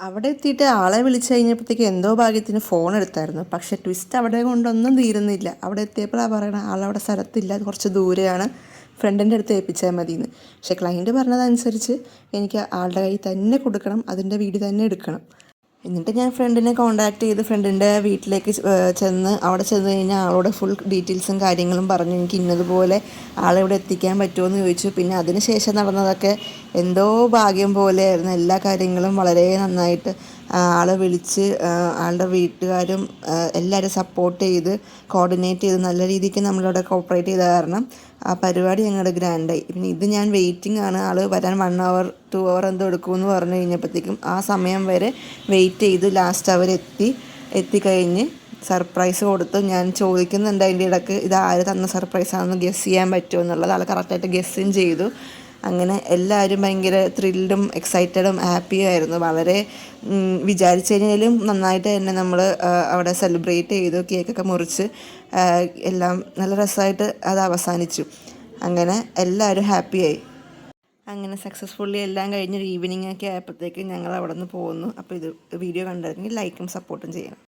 അവിടെ എത്തിയിട്ട് ആളെ വിളിച്ചു കഴിഞ്ഞപ്പോഴത്തേക്ക് എന്തോ ഭാഗ്യത്തിന് ഫോൺ എടുത്തായിരുന്നു. പക്ഷെ ട്വിസ്റ്റ് അവിടെ കൊണ്ടൊന്നും തീരുന്നില്ല. അവിടെ എത്തിയപ്പോഴാണ് പറയണത് ആളവിടെ സ്ഥലത്തില്ല, അത് കുറച്ച് ദൂരെയാണ്, ഫ്രണ്ടിൻ്റെ അടുത്ത് ഏൽപ്പിച്ചാൽ മതിയെന്ന്. പക്ഷേ ക്ലയൻറ്റ് പറഞ്ഞതനുസരിച്ച് എനിക്ക് ആളുടെ കയ്യിൽ തന്നെ കൊടുക്കണം, അതിൻ്റെ വീഡിയോ തന്നെ എടുക്കണം. എന്നിട്ട് ഞാൻ ഫ്രണ്ടിനെ കോൺടാക്റ്റ് ചെയ്ത് ഫ്രണ്ടിൻ്റെ വീട്ടിലേക്ക് ചെന്ന് അവിടെ ചെന്ന് കഴിഞ്ഞാൽ ആളോട് ഫുൾ ഡീറ്റെയിൽസും കാര്യങ്ങളും പറഞ്ഞു. എനിക്ക് ഇന്നതുപോലെ ആളെവിടെ എത്തിക്കാൻ പറ്റുമോ എന്ന് ചോദിച്ചു. പിന്നെ അതിന് ശേഷം നടന്നതൊക്കെ എന്തോ ഭാഗ്യം പോലെയായിരുന്നു. എല്ലാ കാര്യങ്ങളും വളരെ നന്നായിട്ട് ആളെ വിളിച്ച് ആളുടെ വീട്ടുകാരും എല്ലാവരും സപ്പോർട്ട് ചെയ്ത് കോർഡിനേറ്റ് ചെയ്ത് നല്ല രീതിക്ക് നമ്മളവിടെ കോപ്പറേറ്റ് ചെയ്ത കാരണം ആ പരിപാടി ഞങ്ങളുടെ ഗ്രാൻഡായി. പിന്നെ ഇത് ഞാൻ വെയിറ്റിംഗ് ആണ്, ആൾ വരാൻ 1 hour 2 hour എന്തോ എടുക്കുമെന്ന് പറഞ്ഞു കഴിഞ്ഞപ്പോഴത്തേക്കും ആ സമയം വരെ വെയിറ്റ് ചെയ്ത് ലാസ്റ്റ് എത്തിക്കഴിഞ്ഞ് സർപ്രൈസ് കൊടുത്തു. ഞാൻ ചോദിക്കുന്നുണ്ട് അതിൻ്റെ ഇടയ്ക്ക് ഇത് ആര് തന്ന സർപ്രൈസാണെന്ന് ഗെസ് ചെയ്യാൻ പറ്റുമോ എന്നുള്ളത്. ആൾ കറക്റ്റായിട്ട് ഗെസ്സും ചെയ്തു. അങ്ങനെ എല്ലാവരും ഭയങ്കര ത്രില്ലും എക്സൈറ്റഡും ഹാപ്പിയും ആയിരുന്നു. വളരെ വിചാരിച്ചതിലും നന്നായിട്ട് തന്നെ നമ്മൾ അവിടെ സെലിബ്രേറ്റ് ചെയ്തു. കേക്കൊക്കെ മുറിച്ച് എല്ലാം നല്ല രസമായിട്ട് അത് അവസാനിച്ചു. അങ്ങനെ എല്ലാവരും ഹാപ്പിയായി. അങ്ങനെ സക്സസ്ഫുള്ളി എല്ലാം കഴിഞ്ഞൊരു ഈവനിങ് ഒക്കെ ആയപ്പോഴത്തേക്ക് ഞങ്ങൾ അവിടെ നിന്ന് പോകുന്നു. അപ്പോൾ ഇത് വീഡിയോ കണ്ടിരുന്നെങ്കിൽ ലൈക്കും സപ്പോർട്ടും ചെയ്യണം.